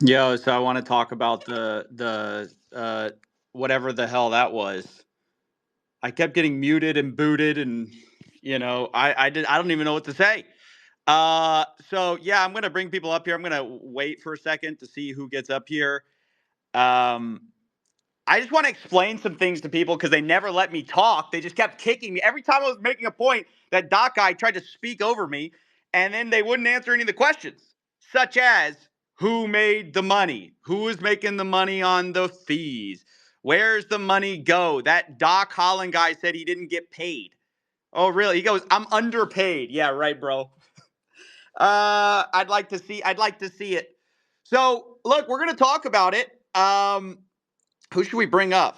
Yo, so I want to talk about the whatever the hell that was. I kept getting muted and booted, and I don't even know what to say. So yeah, I'm gonna bring people up here. I'm gonna wait for a second to see who gets up here. Um, I just want to explain some things to people because they never let me talk. They just kept kicking me every time I was making a point. That doc guy tried to speak over me, and then they wouldn't answer any of the questions, such as who made the money, who is making the money on the fees, where's the money go. That Doc Holland guy said he didn't get paid. Oh, really? He goes, I'm underpaid. Yeah, right, bro. I'd like to see it. So, look, we're gonna talk about it. Who should we bring up?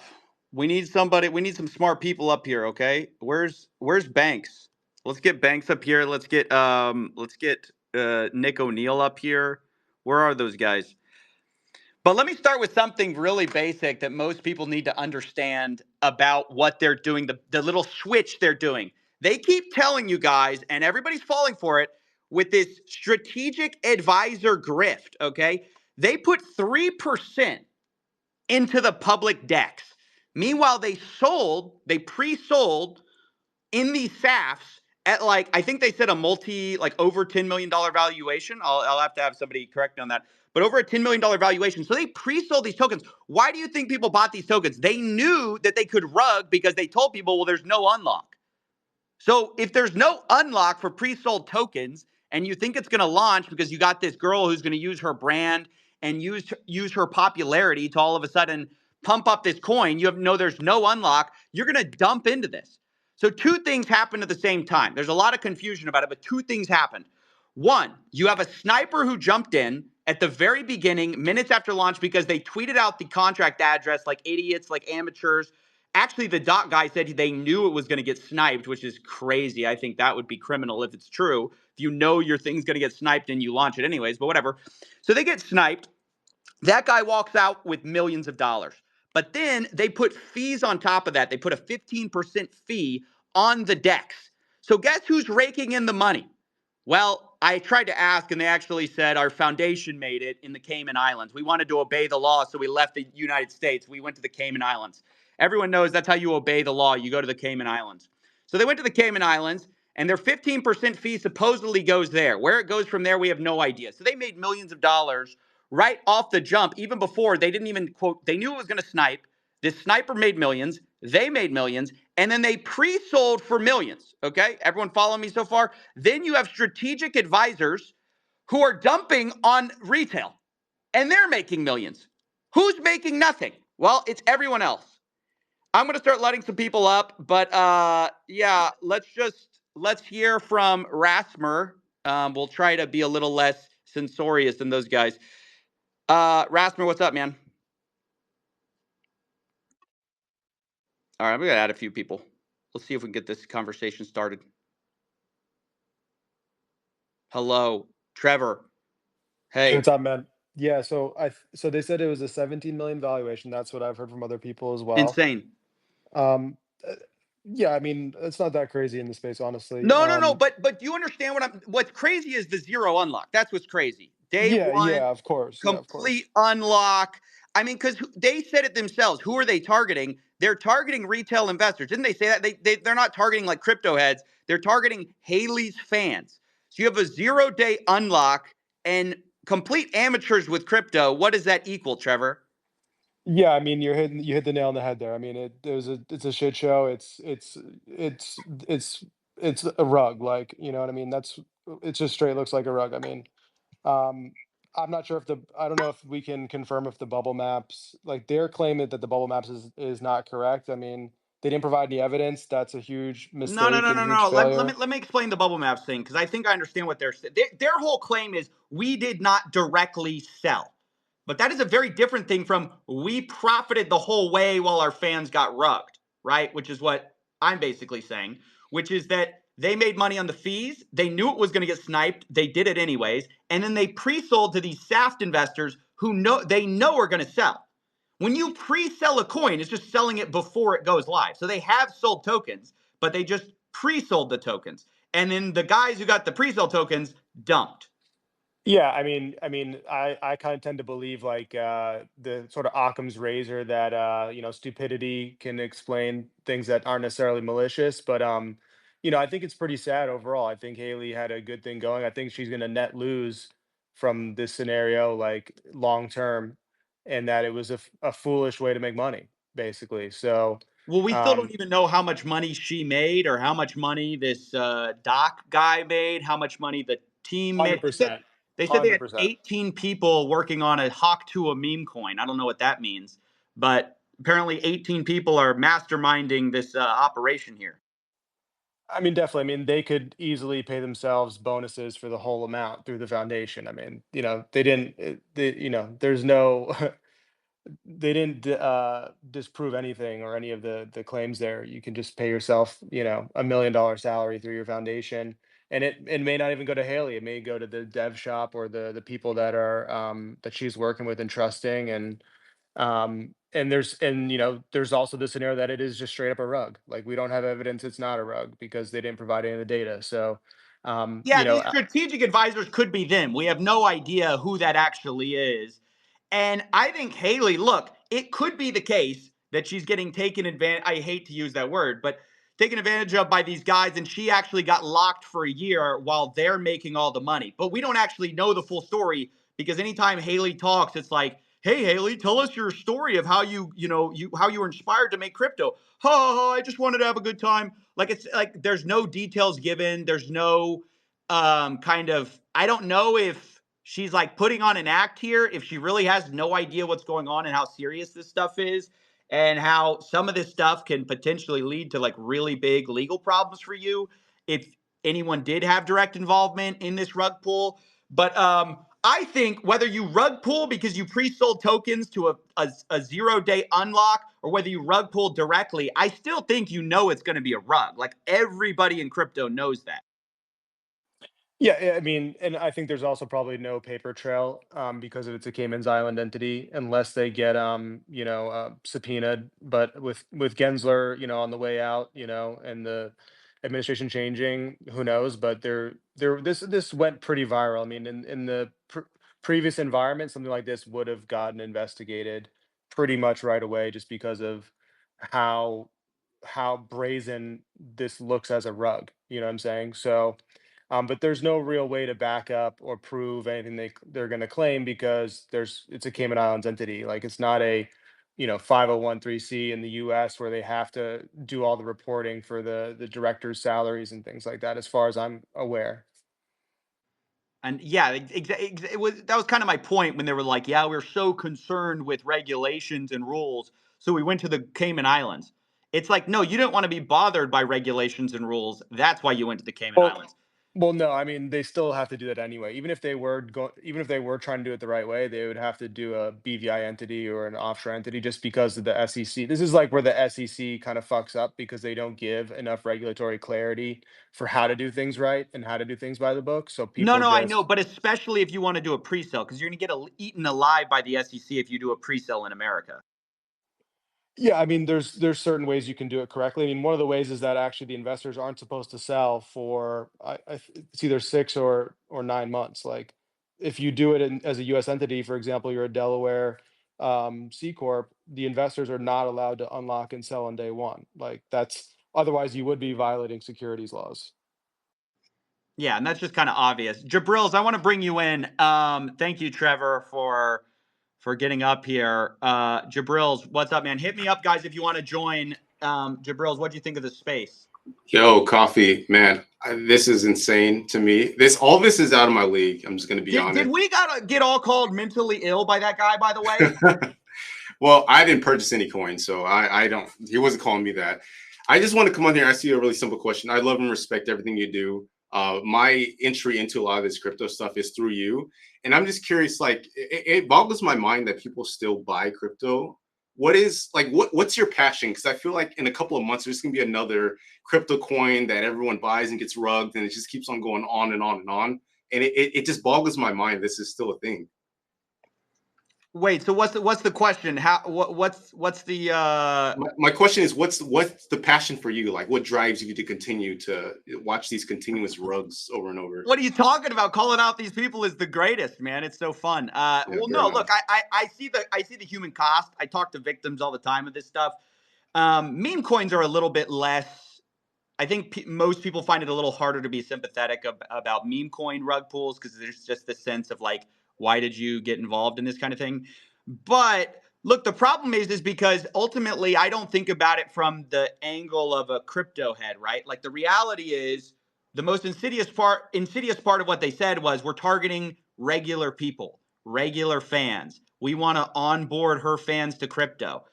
We need somebody. We need some smart people up here. Okay, where's Banks? Let's get Banks up here. Let's get Nick O'Neill up here. Where are those guys? But let me start with something really basic that most people need to understand about what they're doing, the little switch they're doing. They keep telling you guys, and everybody's falling for it, with this strategic advisor grift, okay? They put 3% into the public decks. Meanwhile, they pre-sold in these SAFs at like, I think they said a like over $10 million valuation. I'll have to have somebody correct me on that. But over a $10 million valuation. So they pre-sold these tokens. Why do you think people bought these tokens? They knew that they could rug because they told people, well, there's no unlock. So if there's no unlock for pre-sold tokens and you think it's going to launch because you got this girl who's going to use her brand and use her popularity to all of a sudden pump up this coin, there's no unlock, you're going to dump into this. So two things happened at the same time. There's a lot of confusion about it, but two things happened. One, you have a sniper who jumped in at the very beginning, minutes after launch, because they tweeted out the contract address like idiots, like amateurs. Actually, the doc guy said they knew it was going to get sniped, which is crazy. I think that would be criminal if it's true. If you know your thing's going to get sniped and you launch it anyways, but whatever. So they get sniped. That guy walks out with millions of dollars. But then they put fees on top of that. They put a 15% fee on the DEX. So guess who's raking in the money? Well, I tried to ask, and they actually said our foundation made it in the Cayman Islands. We wanted to obey the law, so we left the United States. We went to the Cayman Islands. Everyone knows that's how you obey the law. You go to the Cayman Islands. So they went to the Cayman Islands, and their 15% fee supposedly goes there. Where it goes from there, we have no idea. So they made millions of dollars right off the jump, even before they didn't even quote, they knew it was going to snipe. This sniper made millions. They made millions. And then they pre sold for millions. Okay. Everyone follow me so far? Then you have strategic advisors who are dumping on retail and they're making millions. Who's making nothing? Well, it's everyone else. I'm going to start letting some people up, but yeah, let's hear from Rasmer. We'll try to be a little less censorious than those guys. Rasmer, what's up, man? All right, I'm gonna add a few people. Let's see if we can get this conversation started. Hello, Trevor. Hey, Hey, what's up, man? Yeah, so they said it was a 17 million valuation. That's what I've heard from other people as well. insane. Um, uh, yeah, I mean, it's not that crazy in the space, honestly. No. But do you understand what's crazy is the zero unlock. That's what's crazy. Day one, Yeah, of course. Yeah, of complete course. unlock. I mean, because they said it themselves. Who are they targeting? They're targeting retail investors. Didn't they say that? They're not targeting like crypto heads. They're targeting Haley's fans. So you have a 0 day unlock and complete amateurs with crypto. What does that equal, Trevor? Yeah, I mean, you hit the nail on the head there. I mean, it's a shit show. It's it's a rug, like, you know what I mean? It's just straight looks like a rug. I mean, Um, I'm not sure if I don't know if we can confirm if the bubble maps, like they're claiming that the bubble maps is not correct. I mean, they didn't provide any evidence. That's a huge No, no, mistake no, and no, huge no. failure. Let me explain the bubble maps thing because I think I understand what they're saying. Their whole claim is we did not directly sell, but that is a very different thing from we profited the whole way while our fans got rugged, right? Which is what I'm basically saying, which is that they made money on the fees. They knew it was going to get sniped. They did it anyways, and then they pre-sold to these SAFT investors who know are going to sell. When you pre-sell a coin, it's just selling it before it goes live. So they have sold tokens, but they just pre-sold the tokens. And then the guys who got the pre-sale tokens dumped. Yeah, I kind of tend to believe like the sort of Occam's razor that stupidity can explain things that aren't necessarily malicious, but I think it's pretty sad overall. I think Haley had a good thing going. I think she's going to net lose from this scenario like long term, and that it was a foolish way to make money, basically. So, Well, we still don't um, even know how much money she made or how much money this Doc guy made, how much money the team made. 100%, They said they had 100%. 18 people working on a Hawk Tuah meme coin. I don't know what that means, but apparently 18 people are masterminding this operation here. Definitely. They could easily pay themselves bonuses for the whole amount through the foundation. They didn't, there's no, they didn't disprove anything or any of the claims there. You can just pay yourself, $1 million salary through your foundation. And it may not even go to Haley. It may go to the dev shop or the people that are, that she's working with and trusting. And there's also the scenario that it is just straight up a rug. Like we don't have evidence it's not a rug because they didn't provide any of the data. So, um, Yeah, you know, these uh, strategic advisors could be them. We have no idea who that actually is. And I think Haley, look, it could be the case that she's getting taken advantage. I hate to use that word, but taken advantage of by these guys, and she actually got locked for a year while they're making all the money. But we don't actually know the full story because anytime Haley talks, it's like, "Hey, Haley, tell us your story of how how you were inspired to make crypto." Ha ha ha! I just wanted to have a good time. Like it's like there's no details given. There's no kind of I don't know if she's like putting on an act here, if she really has no idea what's going on and how serious this stuff is, and how some of this stuff can potentially lead to like really big legal problems for you if anyone did have direct involvement in this rug pull. But I think whether you rug pull because you pre-sold tokens to a 0 day unlock or whether you rug pull directly, I still think it's going to be a rug. Like everybody in crypto knows that. yeah, and I think there's also probably no paper trail because if it's a Cayman's Island entity, unless they get subpoenaed. But with Gensler, on the way out, and the administration changing, who knows? But this went pretty viral. In the previous environment, something like this would have gotten investigated pretty much right away, just because of how brazen this looks as a rug. You know what I'm saying? So. But there's no real way to back up or prove anything they're going to claim because it's a Cayman Islands entity. Like it's not a 501(c) in the U.S. where they have to do all the reporting for the directors' salaries and things like that. As far as I'm aware. And yeah, it was that was kind of my point when they were like, "Yeah, we're so concerned with regulations and rules, so we went to the Cayman Islands." It's like, no, you didn't want to be bothered by regulations and rules. That's why you went to the Cayman Well, Islands. well, no, they still have to do that anyway. Even if they were trying to do it the right way, they would have to do a BVI entity or an offshore entity just because of the SEC. This is like where the SEC kind of fucks up because they don't give enough regulatory clarity for how to do things right and how to do things by the book. So No, people no, I know, just but especially if you want to do a pre-sale, because you're going to get eaten alive by the SEC if you do a pre-sale in America. Yeah, there's certain ways you can do it correctly. One of the ways is that actually the investors aren't supposed to sell for it's either 6 or 9 months. Like if you do it as a U.S. entity, for example, you're a Delaware C corp, the investors are not allowed to unlock and sell on day one. Like that's otherwise you would be violating securities laws. Yeah, and that's just kind of obvious. Jabrils, I want to bring you in. Thank you, Trevor, for getting up here. Jabrils, what's up, man? Hit me up, guys, if you want to join. Jabrils, what do you think of the space? Yo, coffee, man, this is insane to me. All this is out of my league. I'm just gonna be Did honest. we gotta get all called mentally ill by that guy? By the way, Well, I didn't purchase any coins, so I don't. He wasn't calling me that. I just want to come on here. I see a really simple question. I love and respect everything you do. My entry into a lot of this crypto stuff is through you, and I'm just curious. Like, it boggles my mind that people still buy crypto. What's your passion? Because I feel like in a couple of months there's gonna be another crypto coin that everyone buys and gets rugged, and it just keeps on going on and on and on. And it just boggles my mind. This is still a thing. Wait, so what's the question? What's the My question is, what's the passion for you? Like, what drives you to continue to watch these continuous rugs over and over? what are you talking about? Calling out these people is the greatest, man. It's so fun. Yeah, Well, fair no, look, enough. I see the human cost. I talk to victims all the time of this stuff. Meme coins are a little bit less. I think most people find it a little harder to be sympathetic about meme coin rug pools because there's just this sense of like, why did you get involved in this kind of thing? But look, the problem is because ultimately I don't think about it from the angle of a crypto head, right? Like the reality is the most insidious part of what they said was we're targeting regular people, regular fans. We want to onboard her fans to crypto.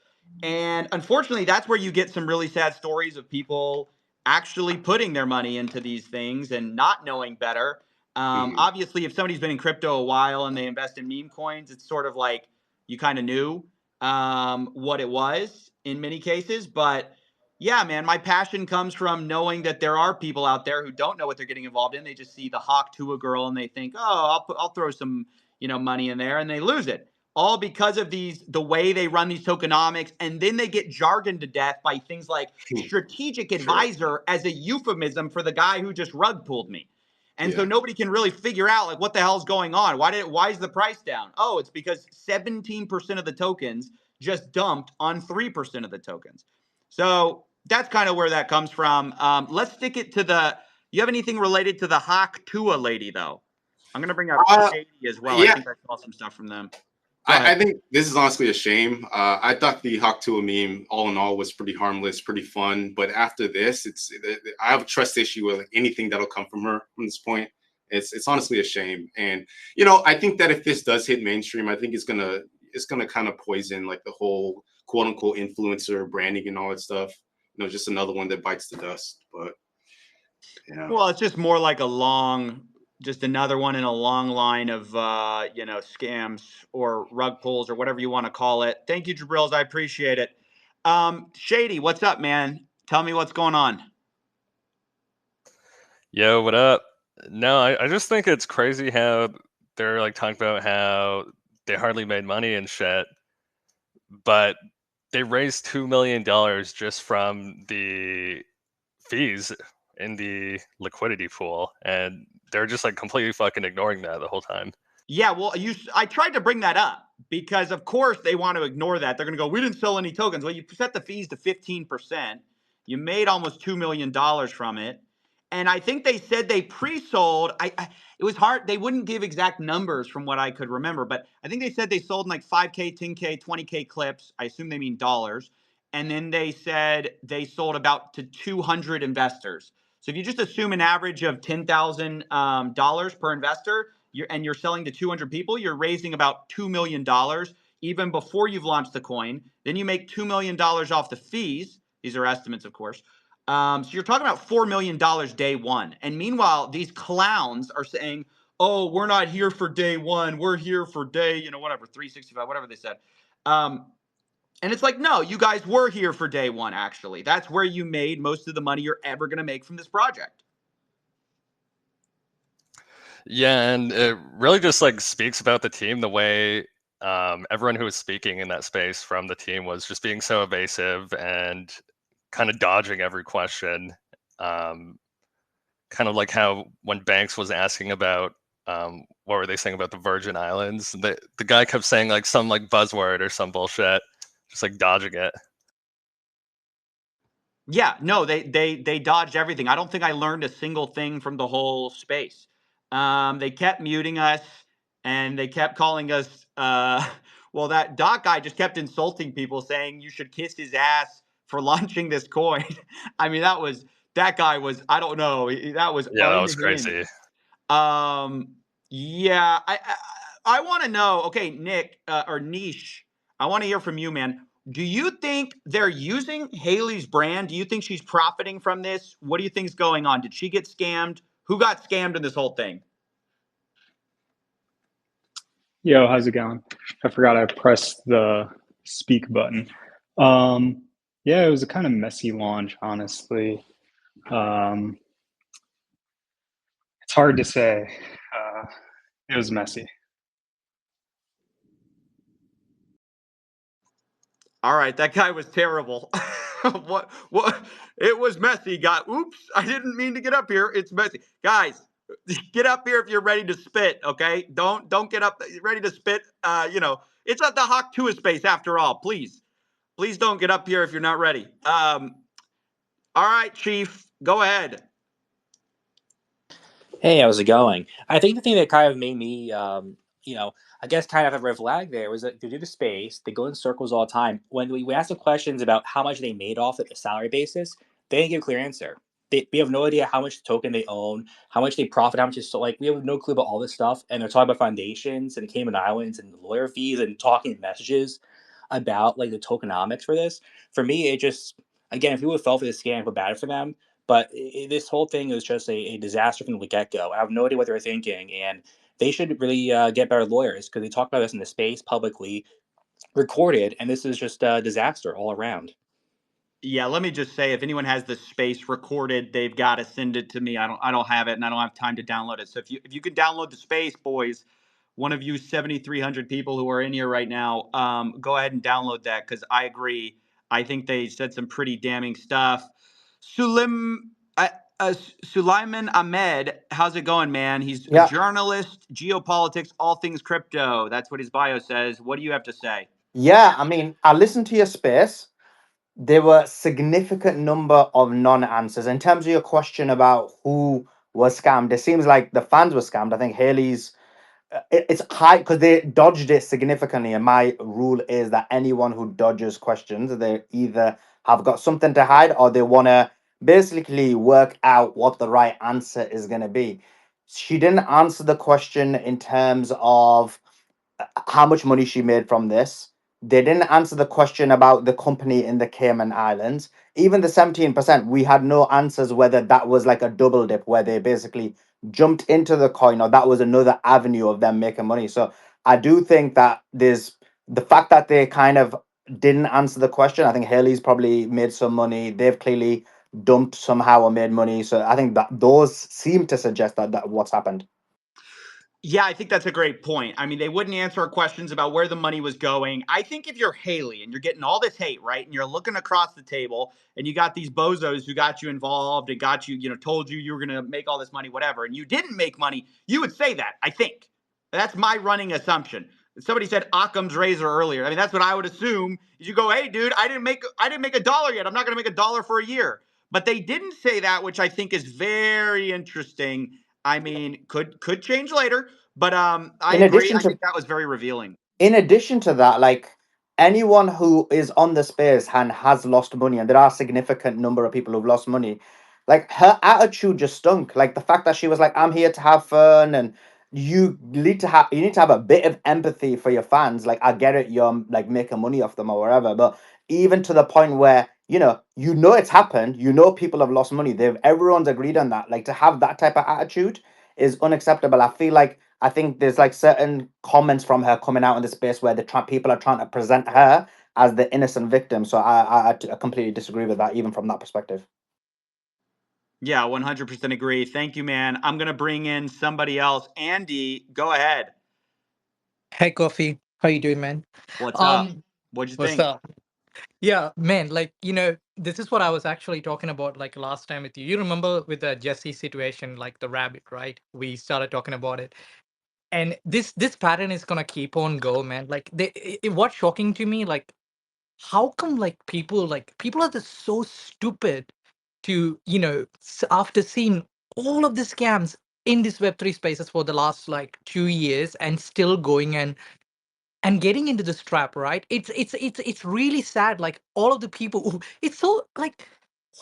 And unfortunately, that's where you get some really sad stories of people actually putting their money into these things and not knowing better. Mhm. Obviously, if somebody's been in crypto a while and they invest in meme coins, it's sort of like you kind of knew what it was in many cases. But yeah, man, my passion comes from knowing that there are people out there who don't know what they're getting involved in. They just see the Hawk Tuah girl and they think, oh, I'll throw some money in there, and they lose it all because of the way they run these tokenomics, and then they get jargoned to death by things like strategic Sure. advisor as a euphemism for the guy who just rug pulled me. And so Yeah. nobody can really figure out like what the hell's going on. Why is the price down? Oh, it's because 17% of the tokens just dumped on 3% of the tokens. So that's kind of where that comes from. Let's stick it to the. You have anything related to the Hawk Tua lady though? I'm gonna bring up Uh, Shady as well. I yeah. think I saw some stuff from them. Go I ahead. think this is honestly a shame. I thought the Hawk Tuah meme, all in all, was pretty harmless, pretty fun. But after this, I have a trust issue with anything that'll come from her from this point. It's honestly a shame. And I think that if this does hit mainstream, I think it's gonna kind of poison like the whole quote unquote influencer branding and all that stuff. Just another one that bites the dust. But yeah. Well, it's just more like just another one in a long line of scams or rug pulls or whatever you want to call it. Thank you, Jabrills. I appreciate it. Shady, what's up, man? Tell me what's going on. Yo, what up? No, I just think it's crazy how they're like talking about how they hardly made money and shit, but they raised $2 million just from the fees in the liquidity pool, and they're just like completely fucking ignoring that the whole time. Yeah, well, I tried to bring that up because, of course, they want to ignore that. They're going to go, we didn't sell any tokens. Well, you set the fees to 15%. You made almost $2 million from it. And I think they said they pre-sold. It was hard. They wouldn't give exact numbers from what I could remember, but I think they said they sold in like 5K, 10K, 20K clips. I assume they mean dollars. And then they said they sold about to 200 investors. So if you just assume an average of $10,000 per investor, you're selling to 200 people, you're raising about $2 million even before you've launched the coin. Then you make $2 million off the fees. These are estimates, of course. So you're talking about $4 million day one. And meanwhile, these clowns are saying, oh, we're not here for day one. We're here for day, whatever, 365, whatever they said. And it's like, no, you guys were here for day one, actually. That's where you made most of the money you're ever going to make from this project. Yeah, and it really just like speaks about the team the way everyone who was speaking in that space from the team was just being so evasive and kind of dodging every question. Kind of like how when Banks was asking about what were they saying about the Virgin Islands, the guy kept saying like some like buzzword or some bullshit, just like dodging it. Yeah, no, they dodged everything. I don't think I learned a single thing from the whole space. They kept muting us, and they kept calling us. Well, that Doc guy just kept insulting people, saying you should kiss his ass for launching this coin. I mean, that guy was. I don't know. That was Yeah, that was unhinged. crazy. Yeah, I want to know. Okay, Nick or Niche, I want to hear from you, man. Do you think they're using Haley's brand? Do you think she's profiting from this? What do you think's going on? Did she get scammed? Who got scammed in this whole thing? Yo, how's it going? I forgot I pressed the speak button. Yeah, it was a kind of messy launch, honestly. Um, it's hard to say. It was messy. All right, that guy was terrible. What? It was messy. Oops, I didn't mean to get up here. It's messy. Guys, get up here if you're ready to spit, okay? Don't get up ready to spit. It's at the Hawk Tuah space after all. Please don't get up here if you're not ready. All right, Chief, go ahead. Hey, how's it going? I think the thing that kind of made me, I guess kind of have a red flag there was that they do the space, they go in circles all the time. When we ask the questions about how much they made off at the salary basis, they didn't give a clear answer. We have no idea how much token they own, how much they profit, how much is so like we have no clue about all this stuff. And they're talking about foundations and the Cayman Islands and lawyer fees and talking messages about like the tokenomics for this. For me, it just again, if people fell for this scam, I feel bad for them. But this whole thing is just a disaster from the get go. I have no idea what they're thinking, and they should really get better lawyers because they talk about this in the space publicly, recorded, and this is just a disaster all around. Yeah, let me just say, if anyone has the space recorded, they've got to send it to me. I don't have it, and I don't have time to download it. So if you can download the space, boys, one of you 7,300 people who are in here right now, go ahead and download that because I agree. I think they said some pretty damning stuff. Sulim, uh, Sulaiman Ahmed, how's it going, man? He's a Yeah, journalist, geopolitics, all things crypto. That's what his bio says. What do you have to say? yeah. I mean, I listened to your space. There were significant number of non-answers. In terms of your question about who was scammed, it seems like the fans were scammed. I think Haley's it's high because they dodged it significantly. And my rule is that anyone who dodges questions, they either have got something to hide or they want to basically work out what the right answer is going to be. She didn't answer the question in terms of how much money she made from this. They didn't answer the question about the company in the Cayman Islands. Even the 17%, we had no answers whether that was like a double dip where they basically jumped into the coin or that was another avenue of them making money. So I do think that there's the fact that they kind of didn't answer the question. I think Haley's probably made some money. They've clearly dumped somehow or made money. So I think that those seem to suggest that what's happened. Yeah, I think that's a great point. I mean, they wouldn't answer our questions about where the money was going. I think if you're Haley and you're getting all this hate, right, and you're looking across the table and you got these bozos who got you involved and got you, told you were going to make all this money, whatever, and you didn't make money, you would say that, I think. That's my running assumption. Somebody said Occam's razor earlier. I mean, that's what I would assume. You go, hey, dude, I didn't make a dollar yet. I'm not going to make a dollar for a year. But they didn't say that, which I think is very interesting. I mean, could change later, but I In agree. addition I to think that was very revealing. that, like anyone who is on the space and has lost money, and there are a significant number of people who've lost money, like her attitude just stunk. Like the fact that she was like, "I'm here to have fun," and you need to have a bit of empathy for your fans. Like I get it, you're like making money off them or whatever, but even to the point where you know it's happened, people have lost money. Everyone's agreed on that. Like to have that type of attitude is unacceptable. I think there's like certain comments from her coming out in the space where people are trying to present her as the innocent victim. So I completely disagree with that, even from that perspective. Yeah, 100% agree. Thank you, man. I'm gonna bring in somebody else. Andy, go ahead. Hey, Coffee. How you doing, man? What's up? Um, What'd you what's think? up? Yeah, man, this is what I was actually talking about like last time with you. You remember with the Jesse situation, like the rabbit, right? We started talking about it. And this pattern is gonna keep on go, man. Like what's shocking to me, like how come people are just so stupid to, after seeing all of the scams in this Web3 spaces for the last like 2 years and still going and getting into this trap, right? It's really sad. Like all of the people, it's so like,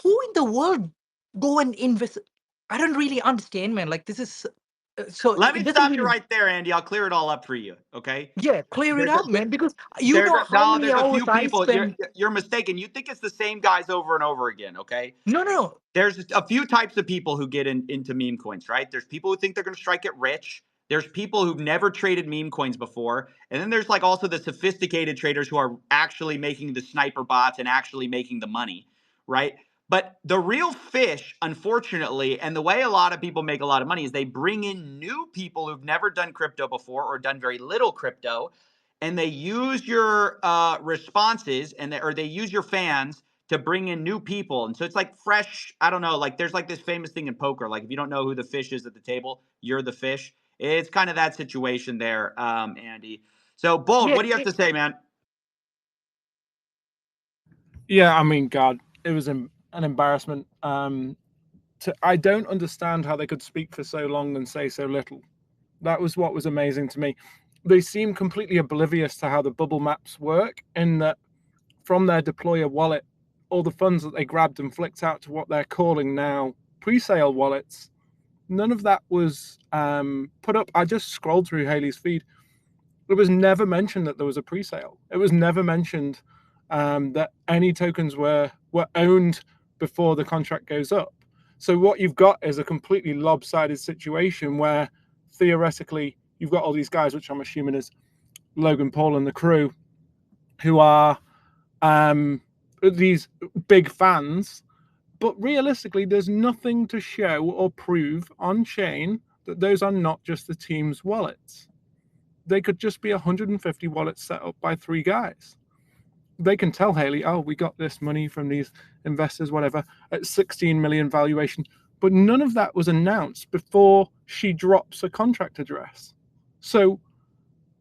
who in the world go and invest? I don't really understand, man. Like this is so Let me it doesn't stop you really. right there, Andy. I'll clear it all up for you. Okay. Yeah, clear it There's a, up, man. Because you there's know a, how no, many there's a hours few I people. You're spend. you're mistaken. You think it's the same guys over and over again. Okay. No, no, There's a few types of people who get into meme coins, right? There's people who think they're going to strike it rich. There's people who've never traded meme coins before. And then there's like also the sophisticated traders who are actually making the sniper bots and actually making the money, right? But the real fish, unfortunately, and the way a lot of people make a lot of money is they bring in new people who've never done crypto before or done very little crypto. and they use your responses or they use your fans to bring in new people. And so it's like fresh, I don't know, like there's like this famous thing in poker. Like if you don't know who the fish is at the table, you're the fish. It's kind of that situation there, Andy. So Bold, what do you have to say, man? Yeah, I mean, God, it was an embarrassment. I don't understand how they could speak for so long and say so little. That was what was amazing to me. They seem completely oblivious to how the bubble maps work, in that from their deployer wallet, all the funds that they grabbed and flicked out to what they're calling now pre-sale wallets, none of that was put up. I just scrolled through Haliey's feed. It was never mentioned that there was a pre-sale. It was never mentioned that any tokens were owned before the contract goes up. So what you've got is a completely lopsided situation where theoretically you've got all these guys, which I'm assuming is Logan Paul and the crew, who are these big fans, but realistically there's nothing to show or prove on chain that those are not just the team's wallets. They could just be 150 wallets set up by 3 guys. They can tell Haliey, oh, we got this money from these investors, whatever, at 16 million valuation. But none of that was announced before she drops a contract address. So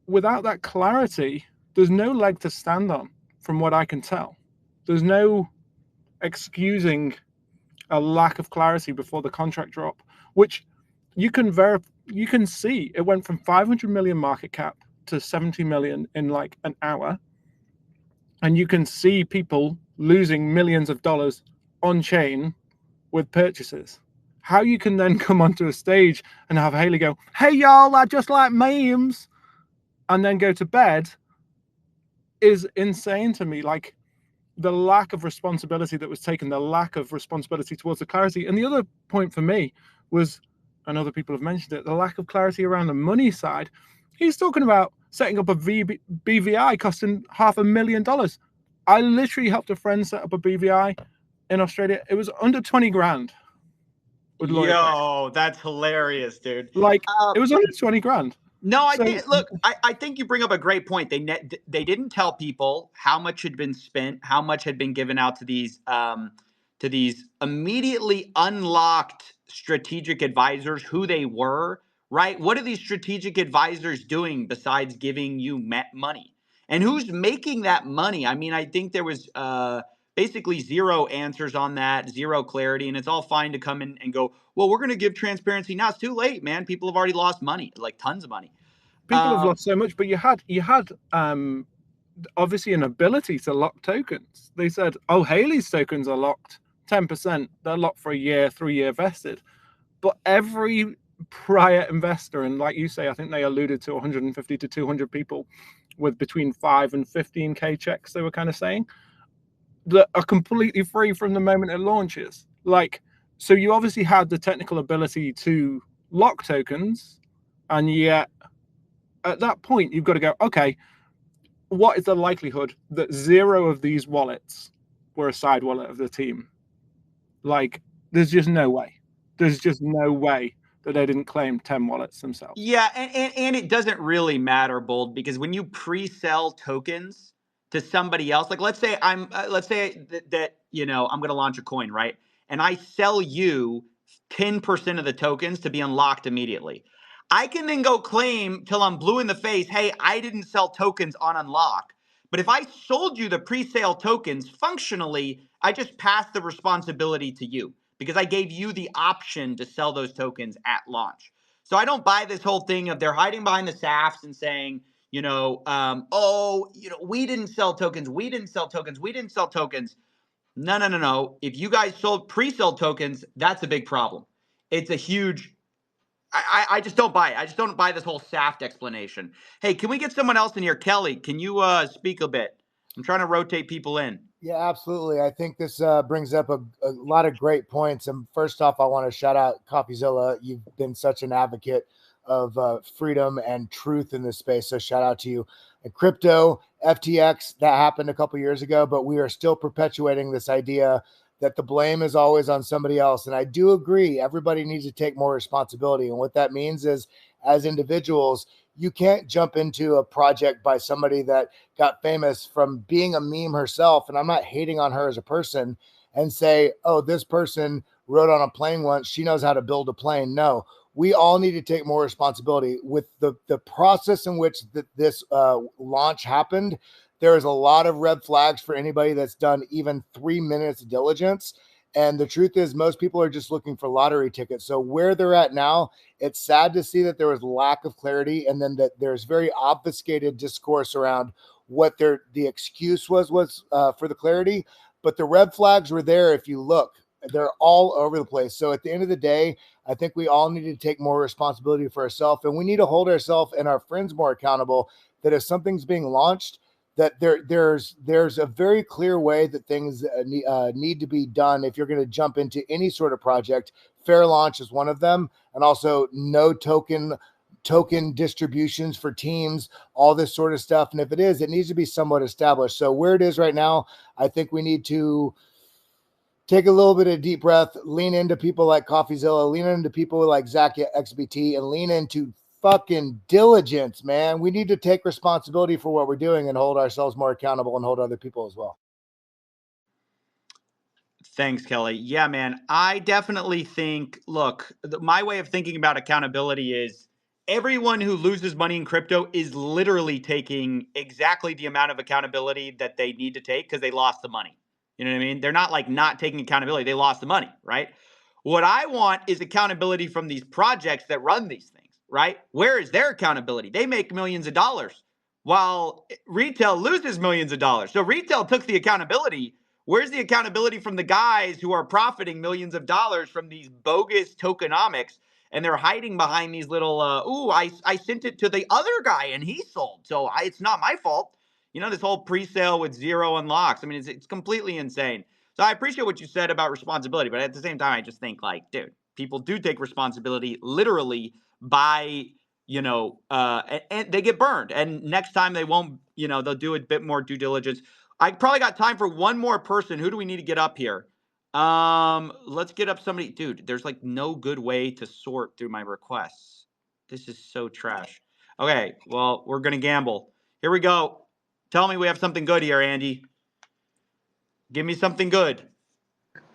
without that clarity, there's no leg to stand on, from what I can tell. There's no excusing a lack of clarity before the contract drop, which you can see. It went from 500 million market cap to 70 million in like an hour. And you can see people losing millions of dollars on chain with purchases. How you can then come onto a stage and have Haliey go, hey, y'all, I just like memes, and then go to bed is insane to me. Like the lack of responsibility that was taken, the lack of responsibility towards the clarity. And the other point for me was, and other people have mentioned it, the lack of clarity around the money side. He's talking about setting up a BVI costing $500,000. I literally helped a friend set up a BVI in Australia. It was under 20 grand. Yo, that's hilarious, dude. Like it was under 20 grand. No, I think. Look, I think you bring up a great point. They didn't tell people how much had been spent, how much had been given out to these immediately unlocked strategic advisors, who they were. Right? What are these strategic advisors doing besides giving you money? And who's making that money? I mean, I think there was basically zero answers on that, zero clarity, and it's all fine to come in and go, well, we're going to give transparency now. It's too late, man. People have already lost money, like tons of money. People have lost so much, but you had obviously an ability to lock tokens. They said, oh, Haliey's tokens are locked 10%. They're locked for a year, 3-year vested. But every prior investor, and like you say, I think they alluded to 150 to 200 people with between 5 and 15K checks, they were kind of saying, that are completely free from the moment it launches. Like, so you obviously had the technical ability to lock tokens, and yet at that point you've got to go, okay, what is the likelihood that 0 of these wallets were a side wallet of the team? Like, there's just no way. There's just no way that they didn't claim 10 wallets themselves. Yeah, and it doesn't really matter, Bold, because when you pre-sell tokens to somebody else, like let's say that you know I'm going to launch a coin, right? And I sell you 10% of the tokens to be unlocked immediately. I can then go claim till I'm blue in the face, hey, I didn't sell tokens on unlock. But if I sold you the pre-sale tokens, functionally, I just passed the responsibility to you because I gave you the option to sell those tokens at launch. So I don't buy this whole thing of they're hiding behind the SAFs and saying, we didn't sell tokens. We didn't sell tokens. We didn't sell tokens. No. If you guys sold pre-sale tokens, that's a big problem. It's a huge. I just don't buy it. I just don't buy this whole SAFT explanation. Hey, can we get someone else in here? Kelly, can you speak a bit? I'm trying to rotate people in. Yeah, absolutely. I think this brings up a lot of great points. And first off, I want to shout out Coffeezilla. You've been such an advocate of freedom and truth in this space. So shout out to you. And crypto, FTX, that happened a couple years ago, but we are still perpetuating this idea that the blame is always on somebody else. And I do agree, everybody needs to take more responsibility. And what that means is, as individuals, you can't jump into a project by somebody that got famous from being a meme herself. And I'm not hating on her as a person and say, oh, this person rode on a plane once, she knows how to build a plane. No, we all need to take more responsibility with the process in which this launch happened. There is a lot of red flags for anybody that's done even 3 minutes of diligence. And the truth is, most people are just looking for lottery tickets. So where they're at now, it's sad to see that there was lack of clarity, and then that there's very obfuscated discourse around what the excuse was for the clarity. But the red flags were there. If you look, they're all over the place. So at the end of the day, I think we all need to take more responsibility for ourselves, and we need to hold ourselves and our friends more accountable. That if something's being launched, that there's a very clear way that things need to be done. If you're going to jump into any sort of project, fair launch is one of them, and also no token distributions for teams, all this sort of stuff. And if it is, it needs to be somewhat established. So where it is right now, I think we need to take a little bit of deep breath, lean into people like Coffeezilla, lean into people like Zach XBT, and lean into fucking diligence, man. We need to take responsibility for what we're doing and hold ourselves more accountable and hold other people as well. Thanks, Kelly. Yeah, man. I definitely think, look, my way of thinking about accountability is everyone who loses money in crypto is literally taking exactly the amount of accountability that they need to take because they lost the money. You know what I mean? They're not like not taking accountability. They lost the money, right? What I want is accountability from these projects that run these things, right? Where is their accountability? They make millions of dollars while retail loses millions of dollars. So retail took the accountability. Where's the accountability from the guys who are profiting millions of dollars from these bogus tokenomics, and they're hiding behind these little, I sent it to the other guy and he sold, so it's not my fault. You know, this whole pre-sale with 0 unlocks. I mean, it's completely insane. So I appreciate what you said about responsibility, but at the same time, I just think like, dude, people do take responsibility literally by, and they get burned. And next time they won't, they'll do a bit more due diligence. I probably got time for one more person. Who do we need to get up here? Let's get up somebody. Dude, there's like no good way to sort through my requests. This is so trash. Okay, well, we're going to gamble. Here we go. Tell me we have something good here, Andy. Give me something good.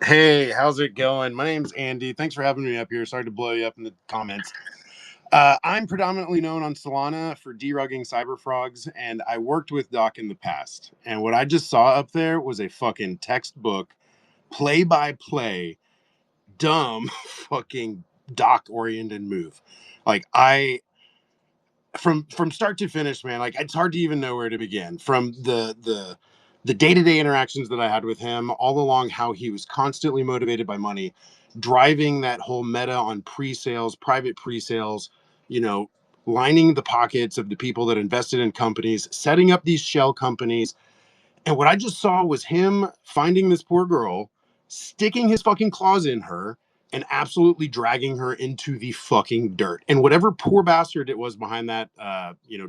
Hey, how's it going? My name's Andy. Thanks for having me up here. Sorry to blow you up in the comments. I'm predominantly known on Solana for derugging cyber frogs, and I worked with Doc in the past. And what I just saw up there was a fucking textbook, play-by-play, dumb fucking Doc-oriented move. Like, from start to finish, man, like it's hard to even know where to begin. From the day-to-day interactions that I had with him, all along how he was constantly motivated by money, driving that whole meta on pre-sales, private pre-sales, lining the pockets of the people that invested in companies, setting up these shell companies. And what I just saw was him finding this poor girl, sticking his fucking claws in her, and absolutely dragging her into the fucking dirt. And whatever poor bastard it was behind that,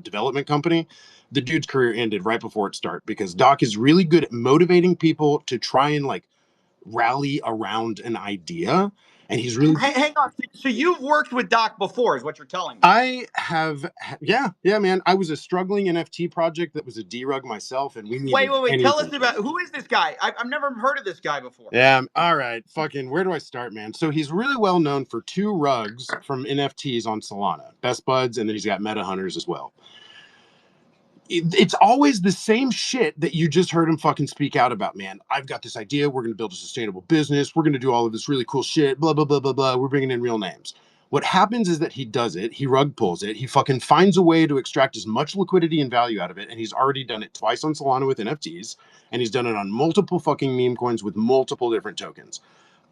development company, the dude's career ended right before it started, because Doc is really good at motivating people to try and like rally around an idea. And he's really hang on. So you've worked with Doc before, is what you're telling me? I have, yeah, man. I was a struggling NFT project that was a derug myself, and we needed. Wait. Tell us about who is this guy? I've never heard of this guy before. Yeah, all right. Fucking, where do I start, man? So he's really well known for 2 rugs from NFTs on Solana, Best Buds, and then he's got Meta Hunters as well. It's always the same shit that you just heard him fucking speak out about, man. I've got this idea. We're going to build a sustainable business. We're going to do all of this really cool shit. Blah, blah, blah, blah, blah. We're bringing in real names. What happens is that he does it. He rug pulls it. He fucking finds a way to extract as much liquidity and value out of it. And he's already done it twice on Solana with NFTs. And he's done it on multiple fucking meme coins with multiple different tokens.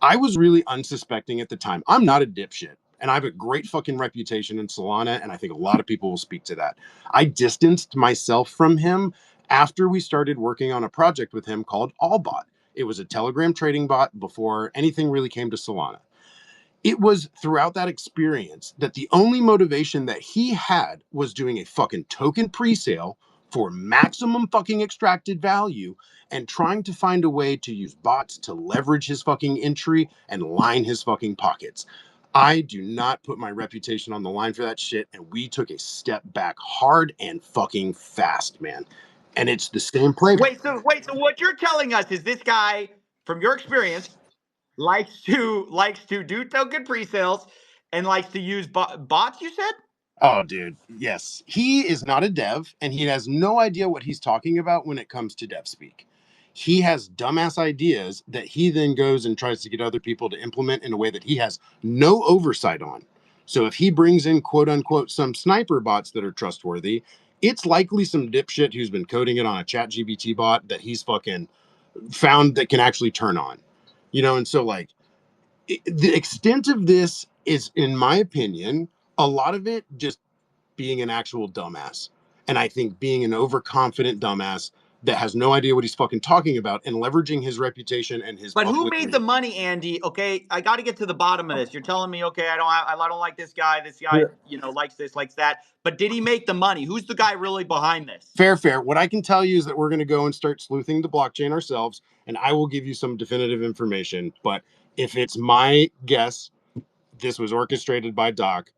I was really unsuspecting at the time. I'm not a dipshit. And I have a great fucking reputation in Solana, and I think a lot of people will speak to that. I distanced myself from him after we started working on a project with him called Allbot. It was a Telegram trading bot before anything really came to Solana. It was throughout that experience that the only motivation that he had was doing a fucking token pre-sale for maximum fucking extracted value and trying to find a way to use bots to leverage his fucking entry and line his fucking pockets. I do not put my reputation on the line for that shit, and we took a step back hard and fucking fast, man. And it's the same playbook. Wait, so what you're telling us is this guy, from your experience, likes to do token pre-sales and likes to use bots, you said? Oh, dude, yes. He is not a dev, and he has no idea what he's talking about when it comes to dev speak. He has dumbass ideas that he then goes and tries to get other people to implement in a way that he has no oversight on. So if he brings in quote unquote some sniper bots that are trustworthy, it's likely some dipshit who's been coding it on a chat GBT bot that he's fucking found that can actually turn on. You know, and so like the extent of this is, in my opinion, a lot of it just being an actual dumbass. And I think being an overconfident dumbass that has no idea what he's fucking talking about and leveraging his reputation and his But who public made reach. the money, Andy? Okay, I got to get to the bottom of this. You're telling me, okay, I don't like this guy. This guy, likes this, likes that. But did he make the money? Who's the guy really behind this? Fair. What I can tell you is that we're going to go and start sleuthing the blockchain ourselves, and I will give you some definitive information. But if it's my guess, this was orchestrated by Doc.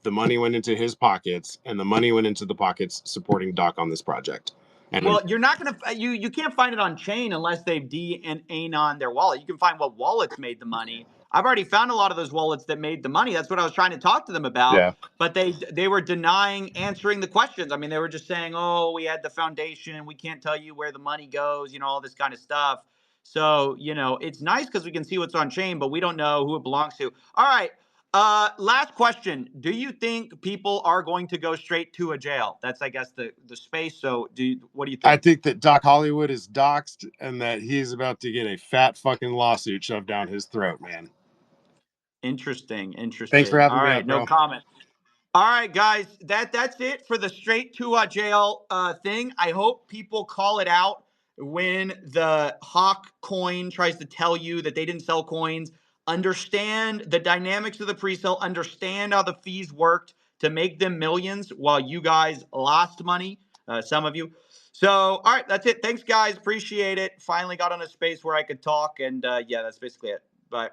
The money went into his pockets, and the money went into the pockets supporting Doc on this project. And Well, you're not gonna you can't find it on chain unless they've on their wallet. You can find what wallets made the money. I've already found a lot of those wallets that made the money. That's what I was trying to talk to them about. Yeah. But they were denying answering the questions. I mean, they were just saying, "Oh, we had the foundation. We can't tell you where the money goes. All this kind of stuff." So it's nice because we can see what's on chain, but we don't know who it belongs to. All right. Last question. Do you think people are going to go straight to a jail? That's, I guess, the space. So what do you think? I think that Doc Hollywood is doxxed and that he's about to get a fat fucking lawsuit shoved down his throat, man. Interesting. Thanks for having All me right, up, bro. no comment. All right, guys, that's it for the straight to jail thing. I hope people call it out when the Hawk coin tries to tell you that they didn't sell coins. Understand the dynamics of the pre-sale. Understand how the fees worked to make them millions while you guys lost money, some of you. So, all right, that's it. Thanks, guys. Appreciate it. Finally got on a space where I could talk, and yeah, that's basically it. Bye.